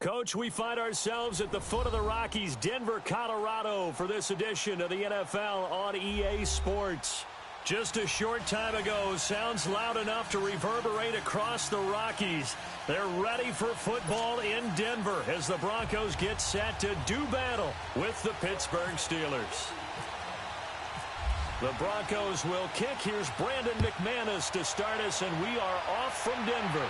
Coach, we find ourselves at the foot of the Rockies, Denver, Colorado, for this edition of the NFL on EA Sports. Just a short time ago, sounds loud enough to reverberate across the Rockies. They're ready for football in Denver as the Broncos get set to do battle with the Pittsburgh Steelers. The Broncos will kick. Here's Brandon McManus to start us, and we are off from Denver.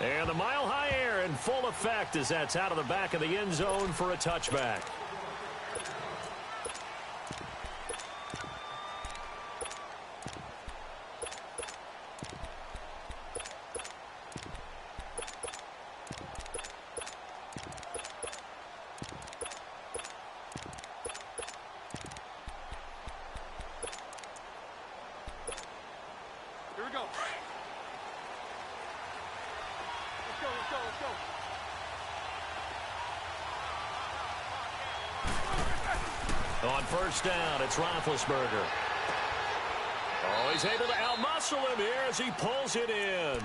And the mile-high air in full effect as that's out of the back of the end zone for a touchback. Here we go. Let's go. On first down, it's Roethlisberger. Oh, he's able to outmuscle him here as he pulls it in.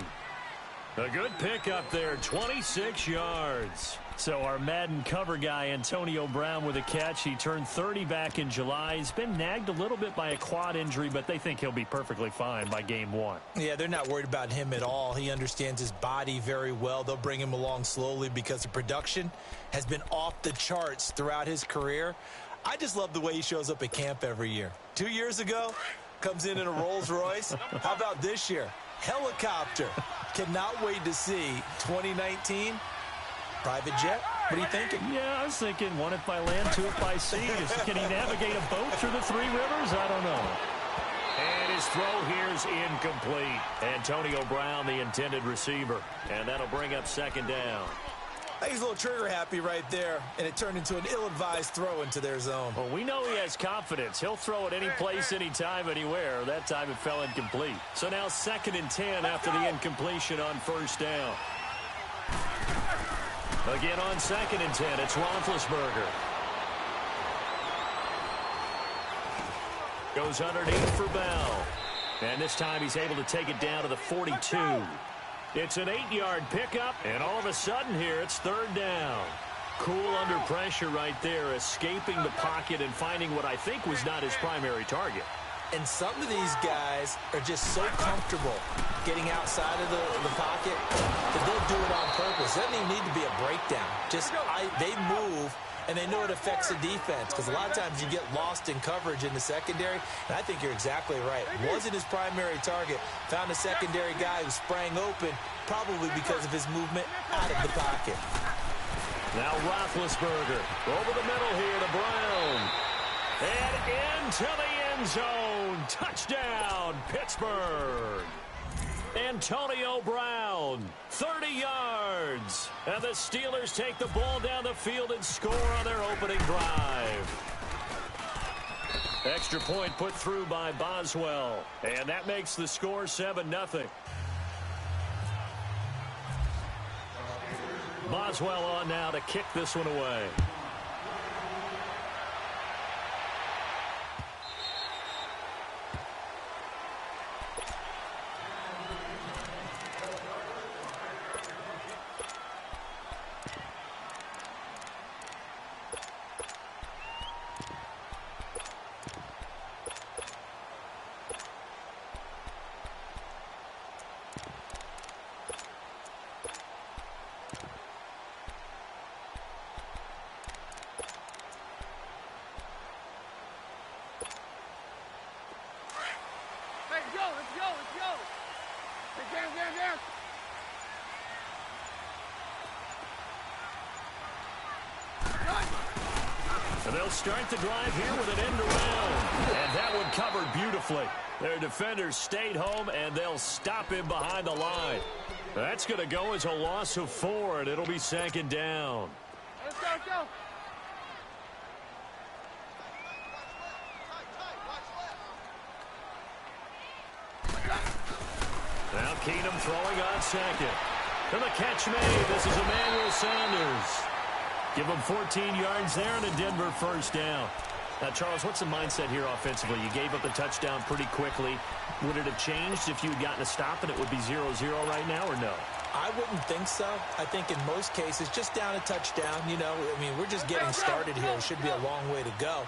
A good pickup there, 26 yards. So our Madden cover guy, Antonio Brown, with a catch. He turned 30 back in July. He's been nagged a little bit by a quad injury, but they think he'll be perfectly fine by game one. Yeah, they're not worried about him at all. He understands his body very well. They'll bring him along slowly because the production has been off the charts throughout his career. I just love the way he shows up at camp every year. 2 years ago, comes in a Rolls Royce. How about this year? Helicopter. Cannot wait to see 2019 private jet. What are you thinking? Yeah, I was thinking one it by land, two it by sea. Can he navigate a boat through the three rivers? I don't know. And his throw here's incomplete. Antonio Brown, the intended receiver. And that'll bring up second down. I think he's a little trigger happy right there, and it turned into an ill-advised throw into their zone. Well, we know he has confidence. He'll throw it any place, anytime, anywhere. That time it fell incomplete. So now 2nd and 10 after the incompletion on first down. Again on 2nd and 10, it's Roethlisberger. Goes underneath for Bell. And this time he's able to take it down to the 42. It's an 8-yard pickup, and all of a sudden here it's 3rd down. Cool under pressure right there, escaping the pocket and finding what I think was not his primary target. And some of these guys are just so comfortable getting outside of the pocket that they'll do it on purpose. It doesn't even need to be a breakdown. They move, and they know it affects the defense because a lot of times you get lost in coverage in the secondary, and I think you're exactly right. Wasn't his primary target. Found a secondary guy who sprang open, probably because of his movement out of the pocket. Now Roethlisberger over the middle here to Brown. And into the end zone. Touchdown, Pittsburgh. Antonio Brown, 30 yards. And the Steelers take the ball down the field and score on their opening drive. Extra point put through by Boswell. And that makes the score 7-0. Boswell on now to kick this one away. Let's go. Down. And they'll start the drive here with an end around. And that one covered beautifully. Their defenders stayed home, and they'll stop him behind the line. That's going to go as a loss of 4, and it'll be 2nd down. Let's go. Now Keenum throwing on 2nd. And the catch made. This is Emmanuel Sanders. Give him 14 yards there and a Denver first down. Now, Charles, what's the mindset here offensively? You gave up the touchdown pretty quickly. Would it have changed if you had gotten a stop and it would be 0-0 right now or no? I wouldn't think so. I think in most cases, just down a touchdown, you know, I mean, we're just getting started here. It should be a long way to go.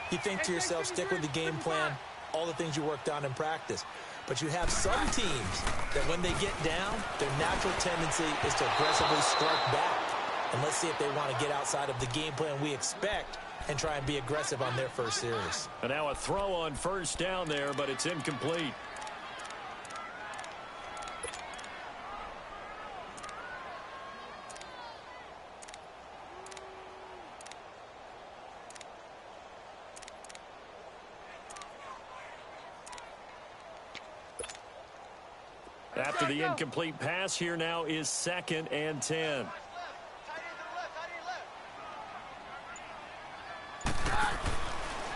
You think to yourself, stick with the game plan, all the things you worked on in practice. But you have some teams that when they get down, their natural tendency is to aggressively strike back. And let's see if they want to get outside of the game plan we expect and try and be aggressive on their first series. And now a throw on first down there, but it's incomplete. After the incomplete pass, here now is 2nd and 10.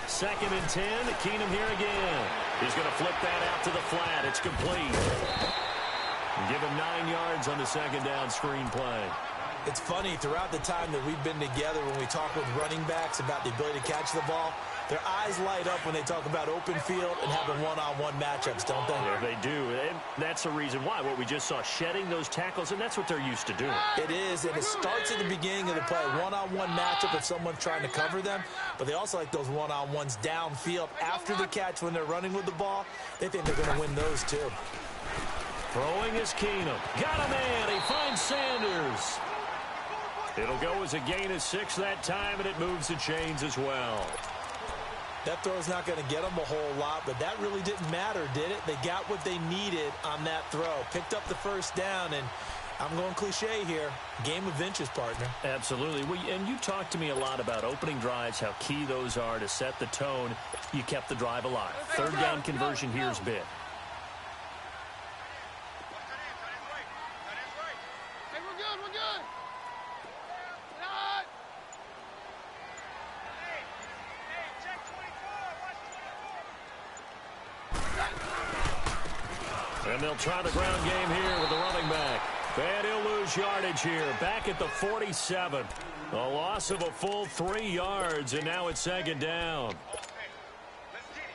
Second and 10. Keenum here again. He's going to flip that out to the flat. It's complete. Give him 9 yards on the second down screen play. It's funny, throughout the time that we've been together, when we talk with running backs about the ability to catch the ball, their eyes light up when they talk about open field and having one-on-one matchups, don't they? Yeah, they do. And that's the reason why. What we just saw, shedding those tackles, and that's what they're used to doing. It is, and it starts at the beginning of the play. One-on-one matchup if someone's trying to cover them, but they also like those one-on-ones downfield after the catch when they're running with the ball. They think they're going to win those, too. Throwing is Keenum. Got a man. He finds Sanders. It'll go as a gain of 6 that time, and it moves the chains as well. That throw's not going to get them a whole lot, but that really didn't matter, did it? They got what they needed on that throw. Picked up the first down, and I'm going cliche here. Game of inches, partner. Absolutely. Well, and you talked to me a lot about opening drives, how key those are to set the tone. You kept the drive alive. Third down conversion here is big. Hey, we're good, we're good. And they'll try the ground game here with the running back. And he'll lose yardage here. Back at the 47. A loss of a full 3 yards, and now it's 2nd down.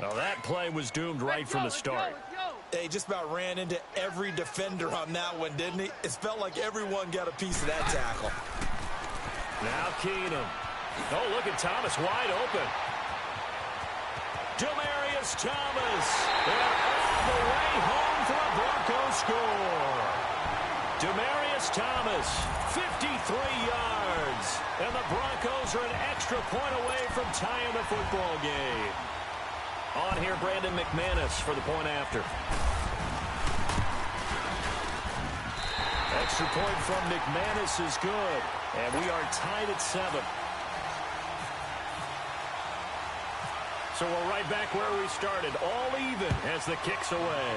Well, that play was doomed right from the start. They just about ran into every defender on that one, didn't he? It felt like everyone got a piece of that tackle. Now Keenum. Oh, look at Thomas wide open. Demaryius Thomas. And all the way home for a Broncos score. Demaryius Thomas, 53 yards. And the Broncos are an extra point away from tying the football game. On here, Brandon McManus for the point after. Extra point from McManus is good. And we are tied at 7. So we're right back where we started. All even as the kick's away.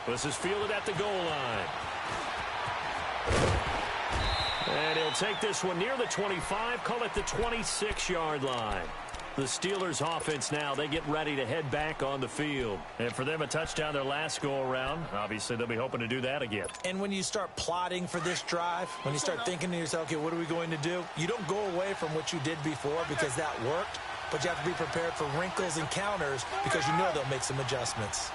This is fielded at the goal line. And he'll take this one near the 25, call it the 26-yard line. The Steelers offense now, they get ready to head back on the field. And for them, a touchdown their last go-around. Obviously, they'll be hoping to do that again. And when you start plotting for this drive, when you start thinking to yourself, okay, what are we going to do? You don't go away from what you did before because that worked, but you have to be prepared for wrinkles and counters because you know they'll make some adjustments.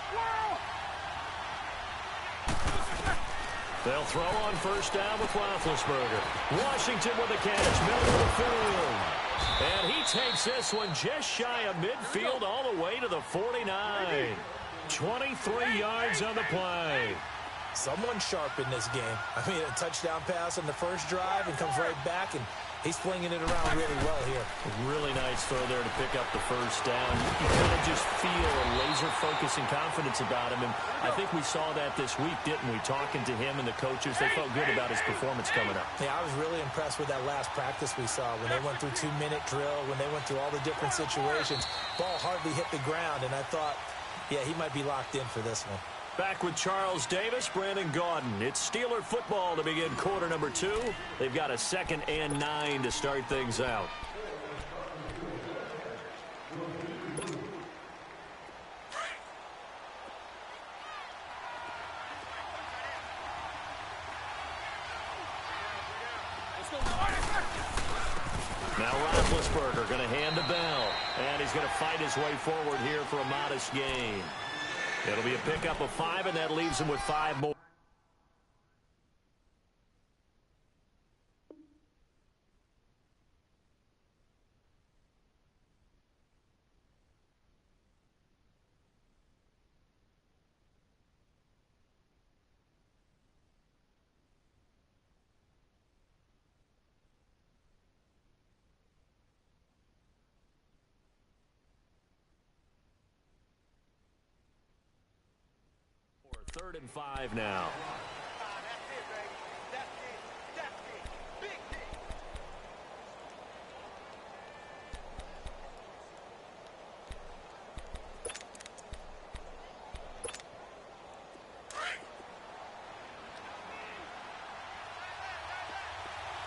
They'll throw on first down with Roethlisberger. Washington with the catch, middle of the field. And he takes this one just shy of midfield all the way to the 49. 23 yards on the play. Someone sharp in this game. I mean, a touchdown pass on the first drive and comes right back, and he's flinging it around really well here. Really nice throw there to pick up the first down. You kind of just feel a laser focus and confidence about him, and I think we saw that this week, didn't we? Talking to him and the coaches, they felt good about his performance coming up. Yeah, I was really impressed with that last practice we saw when they went through 2-minute drill, when they went through all the different situations. Ball hardly hit the ground, and I thought, yeah, he might be locked in for this one. Back with Charles Davis, Brandon Gaudin. It's Steeler football to begin quarter number 2. They've got a 2nd and 9 to start things out. Now Roethlisberger going to hand to Bell. And he's going to fight his way forward here for a modest gain. It'll be a pickup of 5, and that leaves them with 5 more. Third and 5 now.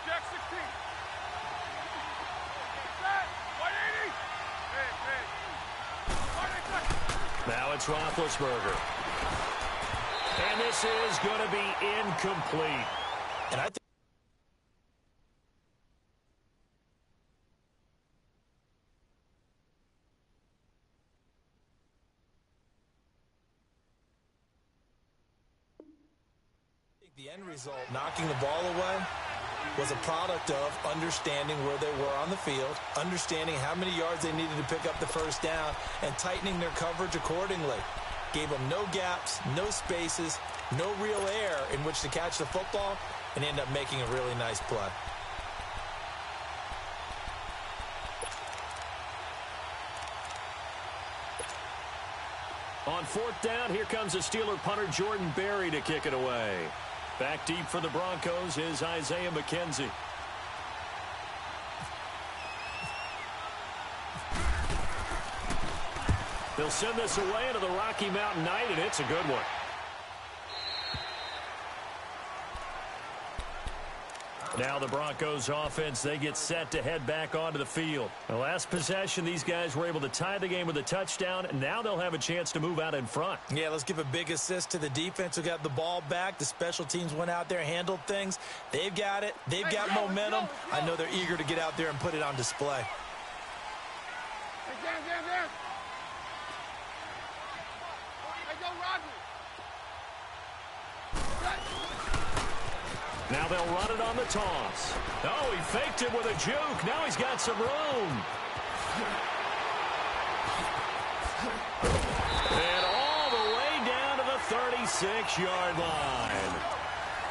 Jack 16. Set. 180. Now it's Roethlisberger. And this is going to be incomplete. And I think the end result, knocking the ball away, was a product of understanding where they were on the field, understanding how many yards they needed to pick up the first down, and tightening their coverage accordingly. Gave them no gaps, no spaces, no real air in which to catch the football, and end up making a really nice play. On 4th down, here comes the Steeler punter Jordan Berry to kick it away. Back deep for the Broncos is Isaiah McKenzie. They'll send this away into the Rocky Mountain Night, and it's a good one. Now the Broncos offense, they get set to head back onto the field. The last possession, these guys were able to tie the game with a touchdown, and now they'll have a chance to move out in front. Yeah, let's give a big assist to the defense who got the ball back. The special teams went out there, handled things. They've got it. They've got momentum. I know they're eager to get out there and put it on display. Now they'll run it on the toss. Oh, he faked it with a juke. Now he's got some room. And all the way down to the 36-yard line.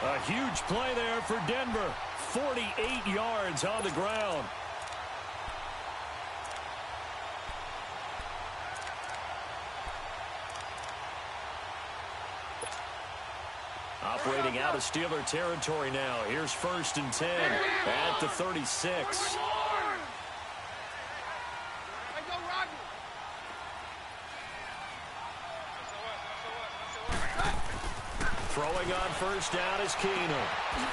A huge play there for Denver. 48 yards on the ground. Operating out of Steeler territory now. Here's 1st and 10 at the 36. Throwing on 1st down is Keenum.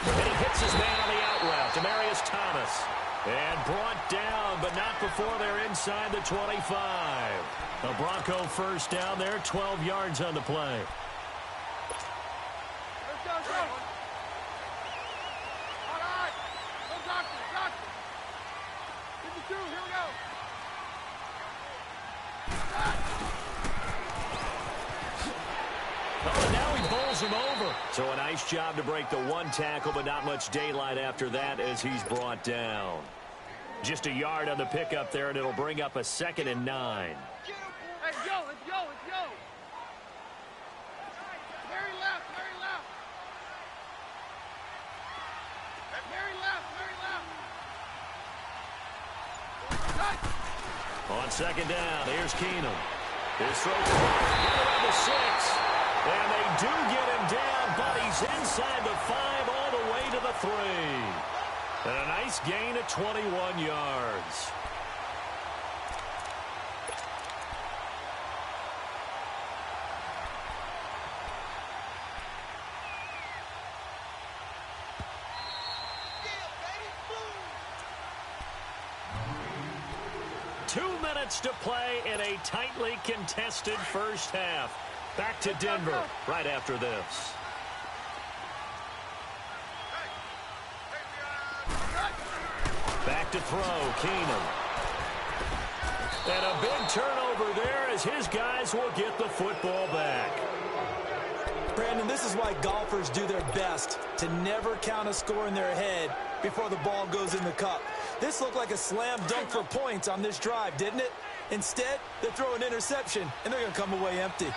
And he hits his man on the out route, Demaryius Thomas. And brought down, but not before they're inside the 25. A Bronco 1st down there, 12 yards on the play. Him over. So a nice job to break the 1 tackle, but not much daylight after that as he's brought down. Just a yard on the pickup there, and it'll bring up a 2nd and 9. Let's go, let's go, let's go. Very left, very left. Very left, very left. On 2nd down, here's Keenum. His throw around the 6. And they do get him down, but he's inside the 5 all the way to the 3. And a nice gain of 21 yards. To play in a tightly contested first half. Back to Denver right after this. Back to throw, Keenum. And a big turnover there as his guys will get the football back. Brandon, this is why golfers do their best to never count a score in their head before the ball goes in the cup. This looked like a slam dunk for points on this drive, didn't it? Instead, they throw an interception, and they're going to come away empty.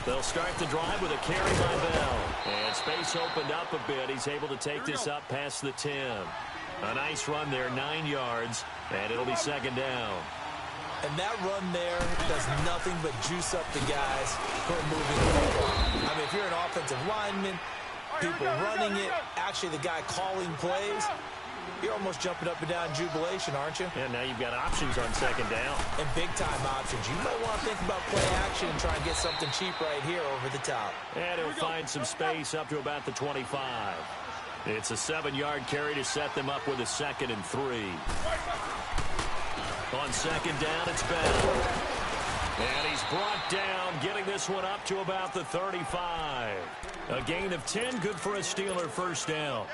They'll start the drive with a carry by Bell. And space opened up a bit. He's able to take this up past the 10. A nice run there, 9 yards, and it'll be second down. And that run there does nothing but juice up the guys who are moving the football. I mean, if you're an offensive lineman, people running it, actually the guy calling plays, you're almost jumping up and down in jubilation, aren't you? And now you've got options on second down. And big-time options. You might want to think about play action and try and get something cheap right here over the top. And he'll find some space up to about the 25. It's a 7-yard carry to set them up with a 2nd and 3. On second down, it's Bell. And he's brought down, getting this one up to about the 35. A gain of 10, good for a Steeler first down.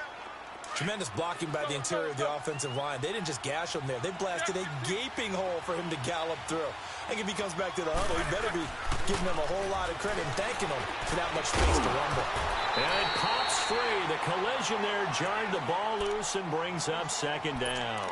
Tremendous blocking by the interior of the offensive line. They didn't just gash him there. They blasted a gaping hole for him to gallop through. I think if he comes back to the huddle, he better be giving them a whole lot of credit and thanking them for that much space to rumble. And it pops free. The collision there jarred the ball loose and brings up second down.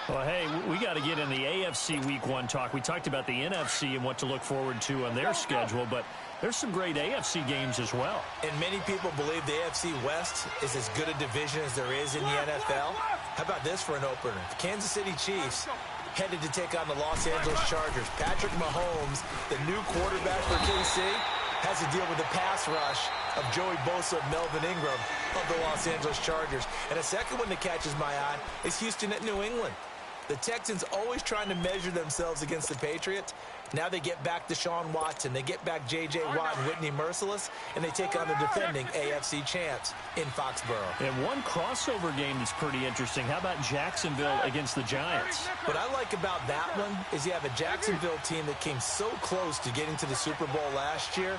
Well, hey, we got to get in the AFC Week 1 talk. We talked about the NFC and what to look forward to on their schedule, but there's some great AFC games as well. And many people believe the AFC West is as good a division as there is in the NFL. How about this for an opener? The Kansas City Chiefs headed to take on the Los Angeles Chargers. Patrick Mahomes, the new quarterback for KC, has to deal with the pass rush of Joey Bosa and Melvin Ingram of the Los Angeles Chargers. And a second one that catches my eye is Houston at New England. The Texans always trying to measure themselves against the Patriots. Now they get back Deshaun Watson. They get back J.J. Watt and Whitney Merciless, and they take on the defending AFC champs in Foxborough. And one crossover game that's pretty interesting. How about Jacksonville against the Giants? What I like about that one is you have a Jacksonville team that came so close to getting to the Super Bowl last year,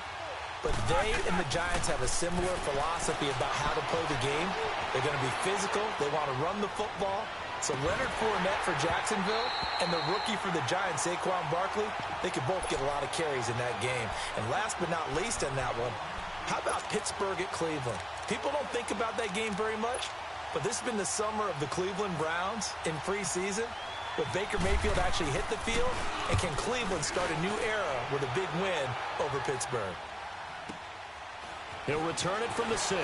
but they and the Giants have a similar philosophy about how to play the game. They're going to be physical. They want to run the football. So Leonard Fournette for Jacksonville and the rookie for the Giants, Saquon Barkley, they could both get a lot of carries in that game. And last but not least on that one, how about Pittsburgh at Cleveland? People don't think about that game very much, but this has been the summer of the Cleveland Browns in preseason. But Baker Mayfield actually hit the field, and can Cleveland start a new era with a big win over Pittsburgh? He'll return it from the 6.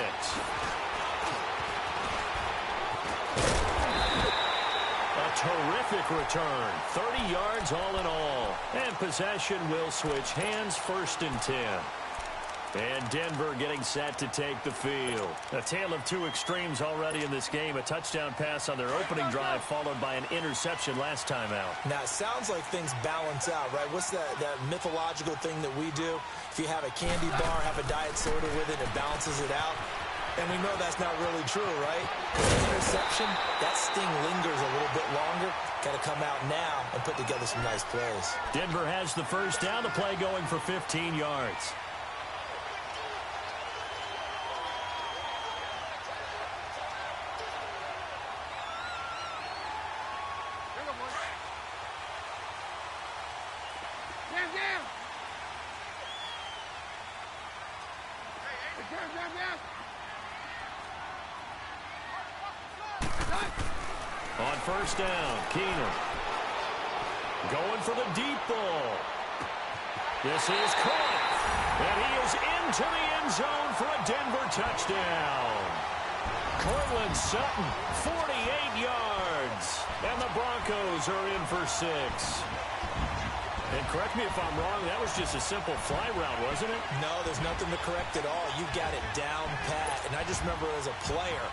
Terrific return. 30 yards all in all. And possession will switch hands, 1st and 10. And Denver getting set to take the field. A tale of two extremes already in this game. A touchdown pass on their opening drive followed by an interception last time out. Now, it sounds like things balance out, right? What's that mythological thing that we do? If you have a candy bar, have a diet soda with it, it balances it out. And we know that's not really true, right? Because the interception, that sting lingers a little bit longer. Got to come out now and put together some nice plays. Denver has the first down. The play going for 15 yards. On first down, Keenum going for the deep ball. This is caught, and he is into the end zone for a Denver touchdown. Cortland Sutton, 48 yards, and the Broncos are in for 6. And correct me if I'm wrong, that was just a simple fly route, wasn't it? No, there's nothing to correct at all. You got it down pat. And I just remember as a player,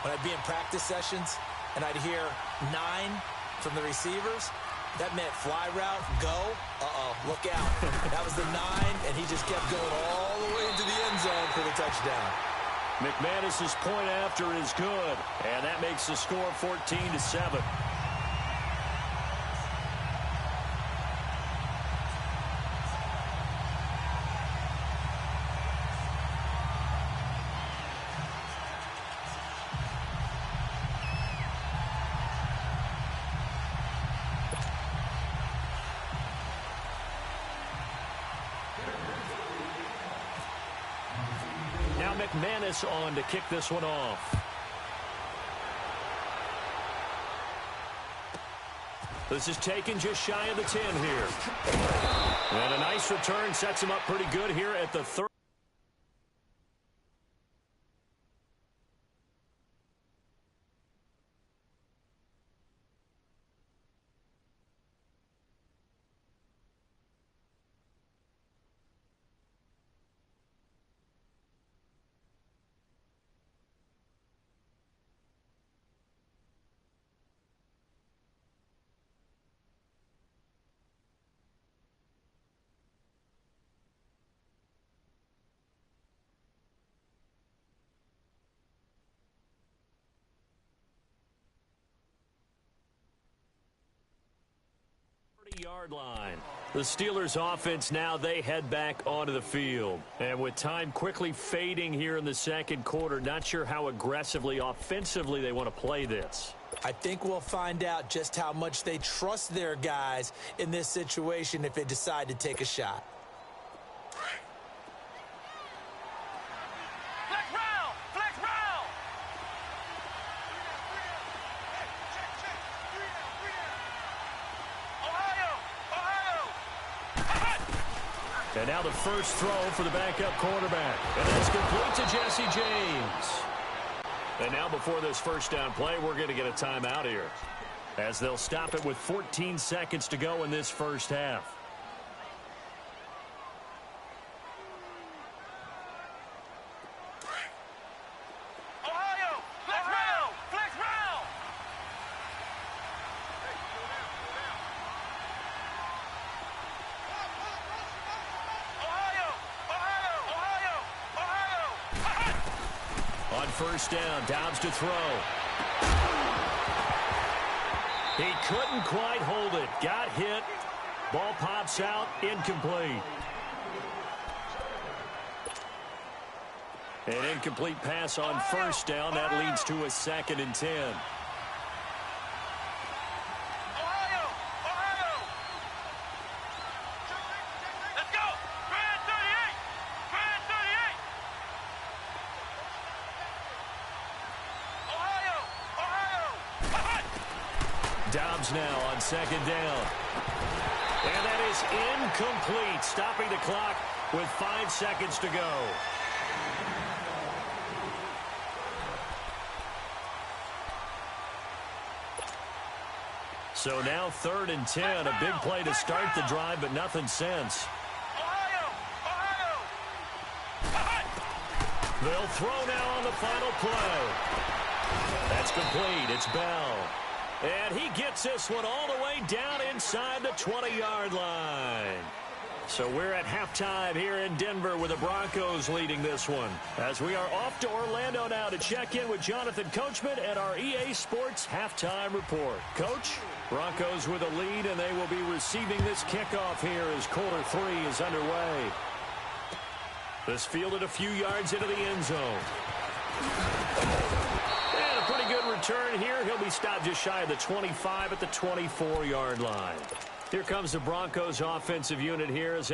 when I'd be in practice sessions, and I'd hear 9 from the receivers, that meant fly route, go, look out. That was the 9, and he just kept going all the way into the end zone for the touchdown. McManus's point after is good, and that makes the score 14-7. Now McManus on to kick this one off. This is taken just shy of the 10 here. And a nice return sets him up pretty good here at the 30. Yard line. The Steelers offense now, they head back onto the field. And with time quickly fading here in the second quarter, not sure how aggressively, offensively they want to play this. I think we'll find out just how much they trust their guys in this situation if they decide to take a shot. And now the first throw for the backup quarterback. And that's complete to Jesse James. And now before this first down play, we're going to get a timeout here, as they'll stop it with 14 seconds to go in this first half. First down, Dobbs to throw. He couldn't quite hold it. Got hit. Ball pops out, incomplete. An incomplete pass on first down. That leads to a 2nd and 10. Dobbs now on 2nd down. And that is incomplete, stopping the clock with 5 seconds to go. So now 3rd and 10, a big play to start the drive, but nothing since. They'll throw now on the final play. That's complete. It's Bell. And he gets this one all the way down inside the 20-yard line. So we're at halftime here in Denver with the Broncos leading this one, as we are off to Orlando now to check in with Jonathan Coachman and our EA Sports halftime report. Coach, Broncos with a lead, and they will be receiving this kickoff here as quarter 3 is underway. This fielded a few yards into the end zone. And a pretty good return here. He'll be stopped just shy of the 25 at the 24-yard line. Here comes the Broncos offensive unit here as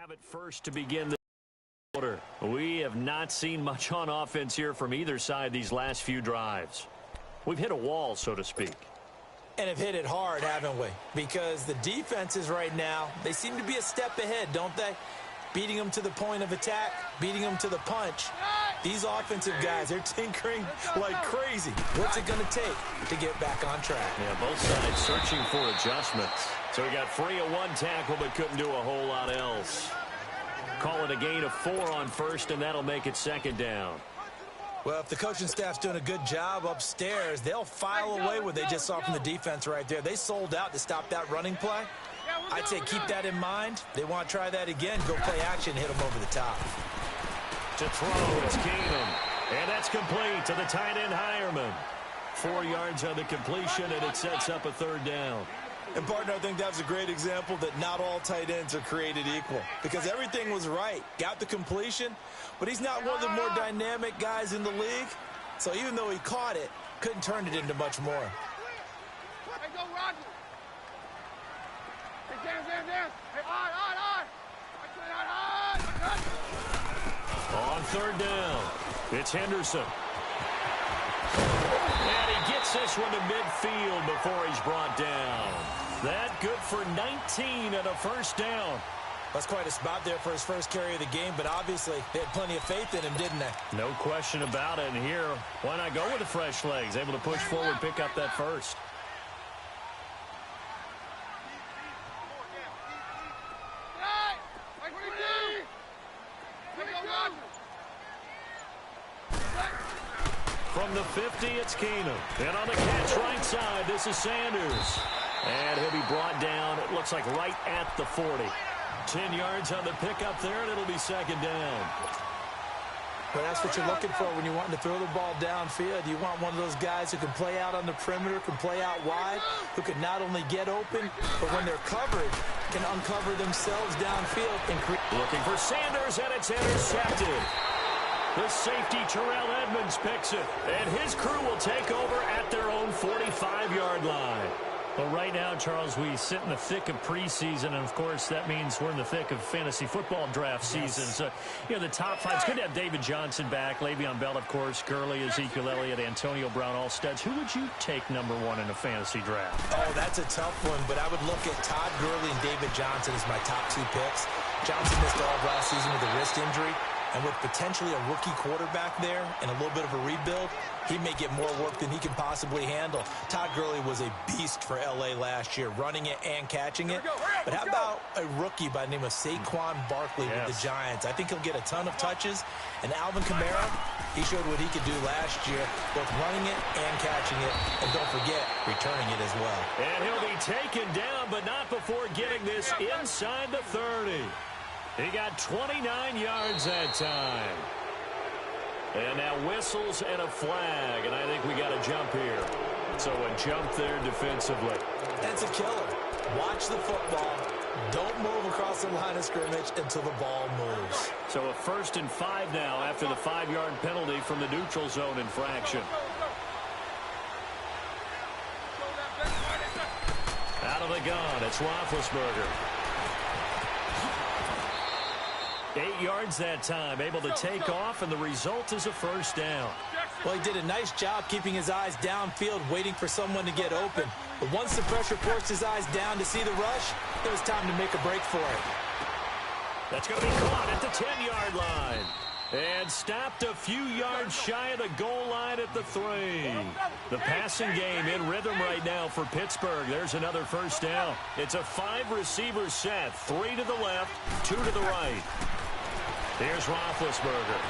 have it first to begin the quarter. We have not seen much on offense here from either side these last few drives. We've hit a wall, so to speak. And have hit it hard, haven't we? Because the defenses right now, they seem to be a step ahead, don't they? Beating them to the point of attack, beating them to the punch. These offensive guys, they're tinkering like crazy. What's it going to take to get back on track? Yeah, both sides searching for adjustments. So he got free of one tackle but couldn't do a whole lot else. Call it a gain of 4 on first, and that'll make it 2nd down. Well, if the coaching staff's doing a good job upstairs, they'll file away what they just saw from the defense right there. They sold out to stop that running play. I'd say keep that in mind. They want to try that again, go play action, hit them over the top. To throw, it's Keenum. And that's complete to the tight end, Hireman. 4 yards on the completion, and it sets up a third down. And, partner, I think that was a great example that not all tight ends are created equal because everything was right. Got the completion, but he's not one of the more dynamic guys in the league. So even though he caught it, couldn't turn it into much more. Hey, go, Roger. Hey, dance. Hey, on. On third down, it's Henderson. And he gets this one to midfield before he's brought down. That good for 19 and a first down. That's quite a spot there for his first carry of the game, but obviously they had plenty of faith in him, didn't they? No question about it. And here, why not go with the fresh legs? Able to push forward, pick up that first. From the 50, it's Keenum. And on the catch right side, this is Sanders. And he'll be brought down, it looks like right at the 40. 10 yards on the pickup there, and it'll be second down. Well, that's what you're looking for when you're wanting to throw the ball downfield. You want one of those guys who can play out on the perimeter, can play out wide, who can not only get open, but when they're covered, can uncover themselves downfield. And looking for Sanders, and it's intercepted. The safety, Terrell Edmonds, picks it, and his crew will take over at their own 45-yard line. Well, right now, Charles, we sit in the thick of preseason, and, of course, that means we're in the thick of fantasy football draft season. So, you know, the top five, it's good to have David Johnson back, Le'Veon Bell, of course, Gurley, Ezekiel Elliott, Antonio Brown, all studs. Who would you take number one in a fantasy draft? Oh, that's a tough one, but I would look at Todd Gurley and David Johnson as my top two picks. Johnson missed all of last season with a wrist injury. And with potentially a rookie quarterback there and a little bit of a rebuild, he may get more work than he can possibly handle. Todd Gurley was a beast for L.A. last year, running it and catching it. But how about a rookie by the name of Saquon Barkley with the Giants? I think he'll get a ton of touches. And Alvin Kamara, he showed what he could do last year, both running it and catching it. And don't forget, returning it as well. And he'll be taken down, but not before getting this inside the 30. He got 29 yards that time. And now whistles and a flag, and I think we got a jump here. So a jump there defensively. That's a killer. Watch the football. Don't move across the line of scrimmage until the ball moves. So a 1st and 5 now after the 5-yard penalty from the neutral zone infraction. Out of the gun, it's Roethlisberger. 8 yards that time, able to take off, and the result is a first down. Well, he did a nice job keeping his eyes downfield, waiting for someone to get open. But once the pressure forced his eyes down to see the rush, it was time to make a break for it. That's going to be caught at the 10-yard line. And stopped a few yards shy of the goal line at the 3. The passing game in rhythm right now for Pittsburgh. There's another first down. It's a 5-receiver set. 3 to the left, 2 to the right. Here's Roethlisberger.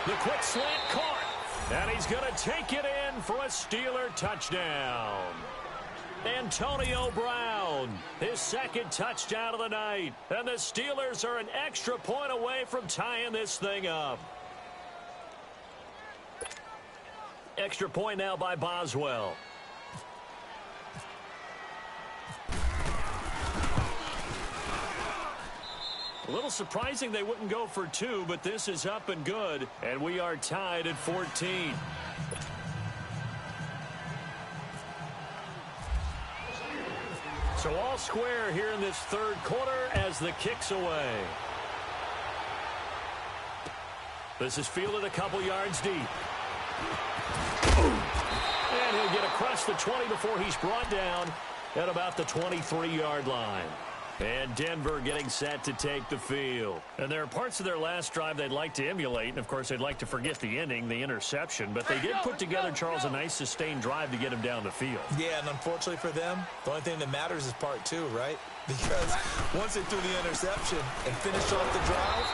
The quick slant caught. And he's going to take it in for a Steeler touchdown. Antonio Brown, his second touchdown of the night. And the Steelers are an extra point away from tying this thing up. Extra point now by Boswell. A little surprising they wouldn't go for 2, but this is up and good. And we are tied at 14. So all square here in this third quarter as the kick's away. This is fielded a couple yards deep. And he'll get across the 20 before he's brought down at about the 23-yard line. And Denver getting set to take the field. And there are parts of their last drive they'd like to emulate. And, of course, they'd like to forget the ending, the interception. But they did put together, Charles, a nice sustained drive to get him down the field. Yeah, and unfortunately for them, the only thing that matters is part 2, right? Because once they threw the interception and finished off the drive,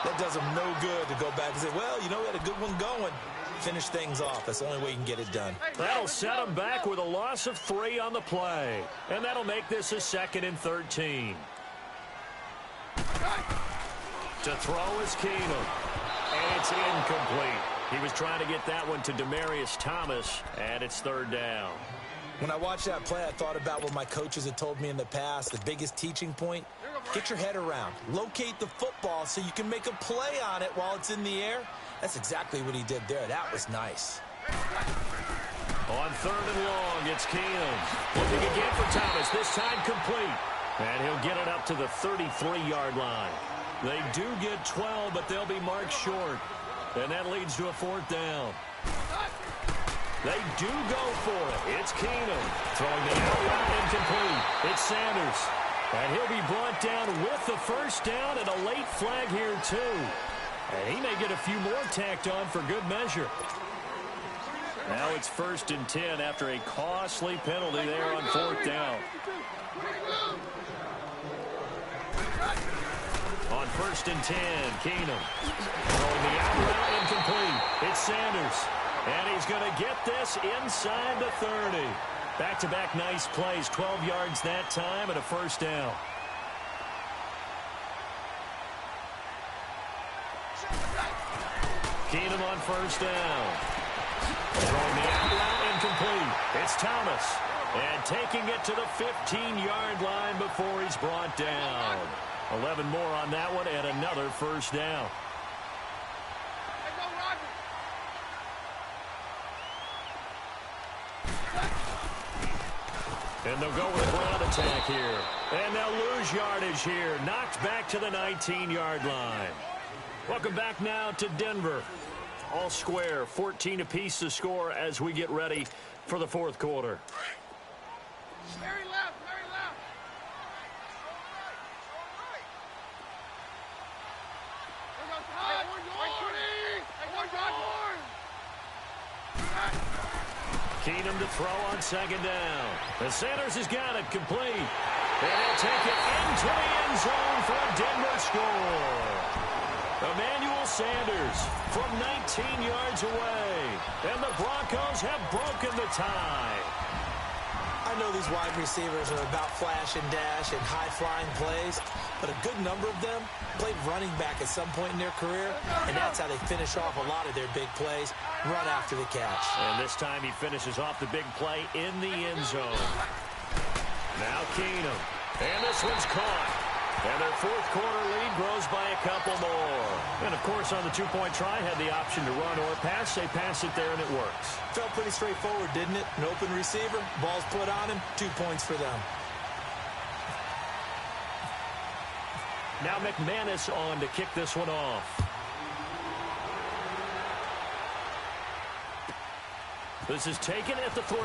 that does them no good to go back and say, well, you know, we had a good one going. Finish things off. That's the only way you can get it done. That'll set them back with a loss of 3 on the play. And that'll make this a 2nd and 13. To throw is Keenum. And it's incomplete. He was trying to get that one to Demaryius Thomas, and it's third down. When I watched that play, I thought about what my coaches had told me in the past. The biggest teaching point, get your head around. Locate the football so you can make a play on it while it's in the air. That's exactly what he did there. That was nice. On third and long, it's Keenum. Looking again for Thomas, this time complete. And he'll get it up to the 33-yard line. They do get 12, but they'll be marked short. And that leads to a fourth down. They do go for it. It's Keenum throwing the out route incomplete. It's Sanders. And he'll be brought down with the first down and a late flag here, too. And he may get a few more tacked on for good measure. Now it's 1st and 10 after a costly penalty there on fourth down. On 1st and 10, Keenum throwing the out route incomplete. It's Sanders. And he's going to get this inside the 30. Back-to-back nice plays, 12 yards that time and a first down. Keenum on first down. Throwing the out route incomplete. It's Thomas. And taking it to the 15-yard line before he's brought down. 11 more on that one and another first down. And they'll go with a ground attack here. And they'll lose yardage here. Knocked back to the 19-yard line. Welcome back now to Denver. All square, 14 apiece to score as we get ready for the fourth quarter. Very left, very left. Keenum to throw on second down. And Sanders has got it complete. And he'll take it into the end zone for a Denver score. Emmanuel Sanders from 19 yards away. And the Broncos have broken the tie. I know these wide receivers are about flash and dash and high-flying plays, but a good number of them played running back at some point in their career, and that's how they finish off a lot of their big plays, run after the catch. And this time he finishes off the big play in the end zone. Now Keenum. And this one's caught. And their fourth quarter lead grows by a couple more. And, of course, on the two-point try, had the option to run or pass. They pass it there, and it works. Felt pretty straightforward, didn't it? An open receiver, ball's put on him, 2 points for them. Now McManus on to kick this one off. This is taken at the 3.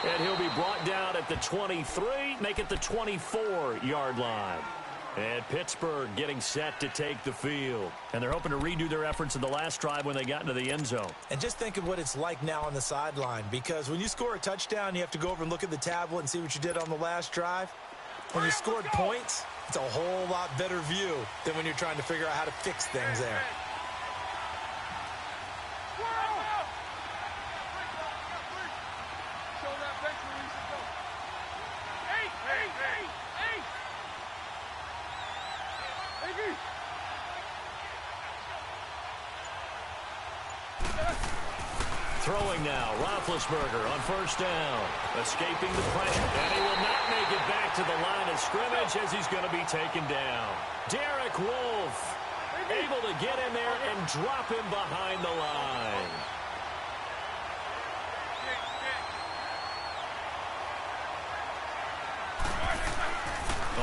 And he'll be brought down at the 23, make it the 24-yard line. And Pittsburgh getting set to take the field. And they're hoping to redo their efforts in the last drive when they got into the end zone. And just think of what it's like now on the sideline, because when you score a touchdown, you have to go over and look at the tablet and see what you did on the last drive. When you scored points, it's a whole lot better view than when you're trying to figure out how to fix things there. Throwing now, Roethlisberger on first down. Escaping the pressure, and he will not make it back to the line of scrimmage as he's going to be taken down. Derek Wolfe able to get in there and drop him behind the line.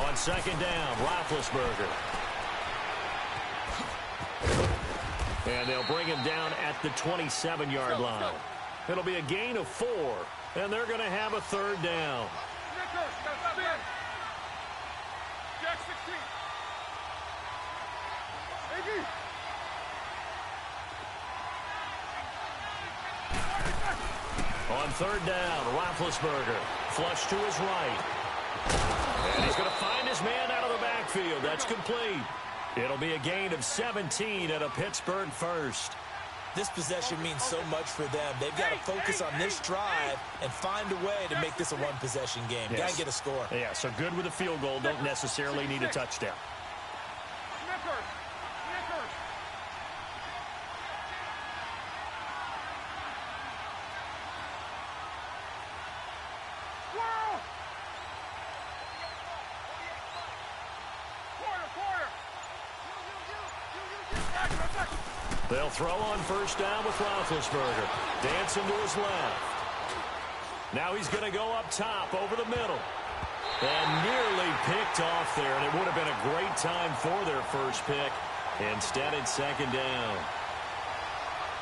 On second down, Roethlisberger. And they'll bring him down at the 27-yard line. It'll be a gain of 4, and they're going to have a third down. On third down, Roethlisberger flush to his right. And he's going to find his man out of the backfield. That's complete. It'll be a gain of 17 and a Pittsburgh first. This possession means so much for them. They've got to focus on this drive and find a way to make this a one-possession game. Yes. Got to get a score. Yeah, so good with a field goal. Don't necessarily need a touchdown. They'll throw on first down with Roethlisberger. Dancing to his left. Now he's going to go up top over the middle. And nearly picked off there, and it would have been a great time for their first pick. Instead, it's second down.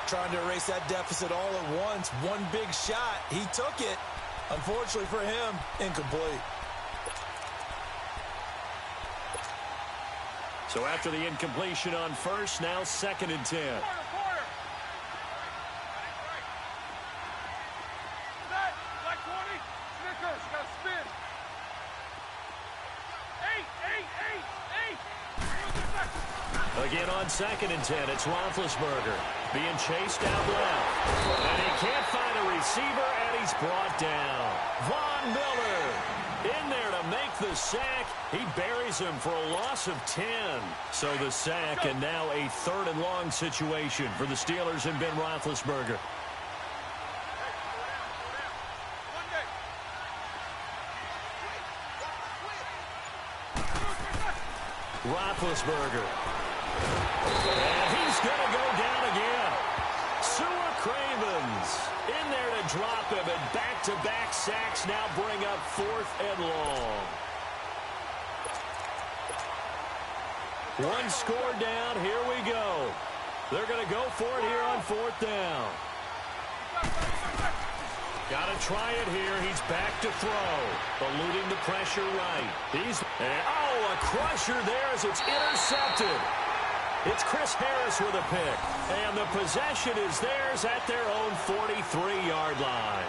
Trying to erase that deficit all at once. One big shot. He took it. Unfortunately for him, incomplete. So after the incompletion on first, now second and 10. Again on second and 10, it's Roethlisberger being chased out left. And he can't find a receiver, and he's brought down. Von Miller in there to make the sack. He buries him for a loss of 10. So the sack, and now a third and long situation for the Steelers and Ben Roethlisberger. Roethlisberger. And he's going to go down again. Sewer Cravens in there to drop him, and back-to-back sacks now bring up fourth and long. One score down. Here we go. They're going to go for it here on fourth down. Got to try it here. He's back to throw. Eluding the pressure right. A crusher there as it's intercepted. It's Chris Harris with a pick. And the possession is theirs at their own 43-yard line.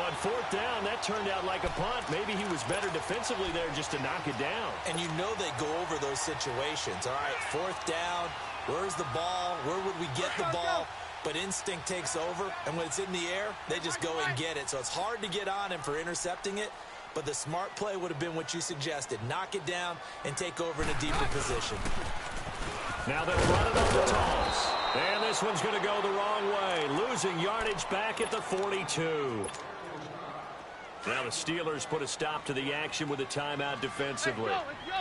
On fourth down, that turned out like a punt. Maybe he was better defensively there just to knock it down. And you know they go over those situations. All right, fourth down. Where's the ball? Where would we get the ball? But instinct takes over, and when it's in the air, they just go and get it. So it's hard to get on him for intercepting it, but the smart play would have been what you suggested. Knock it down and take over in a deeper position. Now they'll run it on the toss. And this one's going to go the wrong way. Losing yardage back at the 42. Now the Steelers put a stop to the action with a timeout defensively.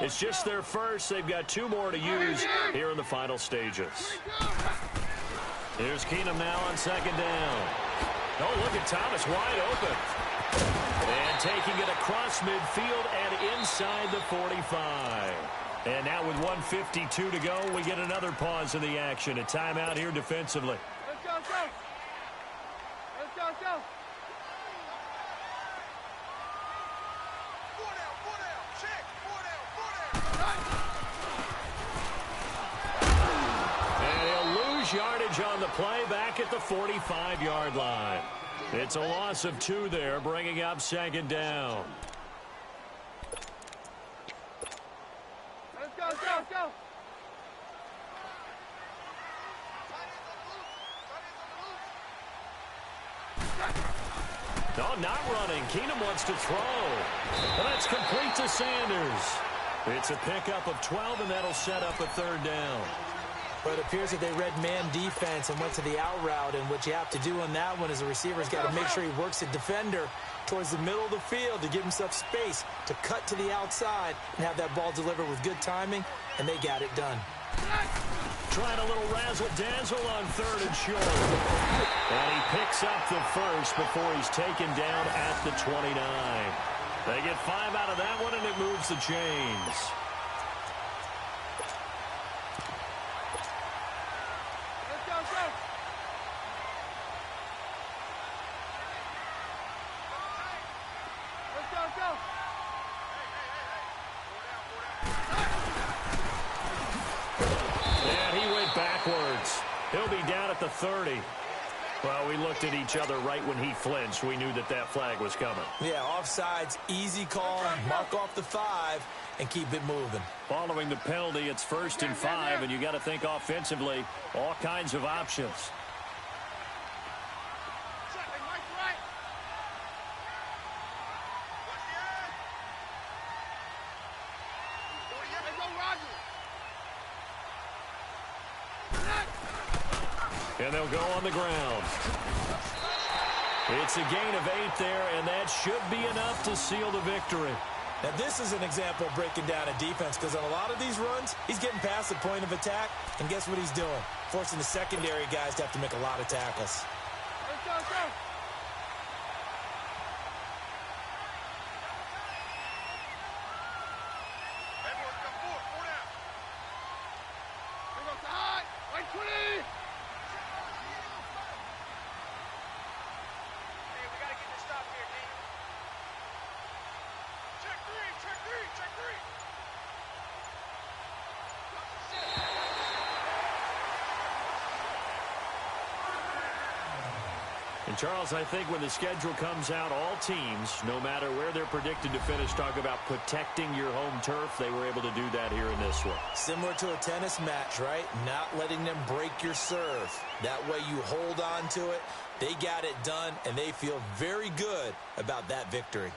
It's just their first. They've got two more to use here in the final stages. Here's Keenum now on second down. Oh, look at Thomas wide open. And taking it across midfield and inside the 45. And now with 1:52 to go, we get another pause in the action. A timeout here defensively. Let's go, let's go. Let's go, let's go. Four down. Check. Four down. And he'll lose yardage on the play back at the 45-yard line. It's a loss of 2 there, bringing up second down. Let's go. No, not running. Keenum wants to throw. And that's complete to Sanders. It's a pickup of 12, and that'll set up a third down. But it appears that they read man defense and went to the out route, and what you have to do on that one is the receiver's got to make sure he works the defender towards the middle of the field to give himself space to cut to the outside and have that ball delivered with good timing, and they got it done. Trying a little razzle-dazzle on third and short. And he picks up the first before he's taken down at the 29. They get 5 out of that one, and it moves the chains. He'll be down at the 30. Well, we looked at each other right when he flinched. We knew that that flag was coming. Yeah, offsides, easy call, mark off the 5, and keep it moving. Following the penalty, it's 1st and 5, and you got to think offensively, all kinds of options. And they'll go on the ground. It's a gain of 8 there, and that should be enough to seal the victory. Now, this is an example of breaking down a defense because on a lot of these runs, he's getting past the point of attack, and guess what he's doing? Forcing the secondary guys to have to make a lot of tackles. Let's go, let's go. And Charles, I think when the schedule comes out, all teams, no matter where they're predicted to finish, talk about protecting your home turf. They were able to do that here in this one. Similar to a tennis match, right? Not letting them break your serve. That way you hold on to it. They got it done, and they feel very good about that victory.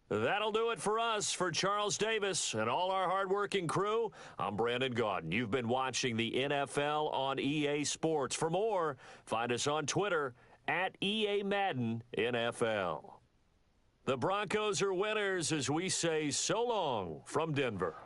That'll do it for us. For Charles Davis and all our hardworking crew, I'm Brandon Gaudin. You've been watching the NFL on EA Sports. For more, find us on Twitter at EA Madden NFL. The Broncos are winners as we say so long from Denver.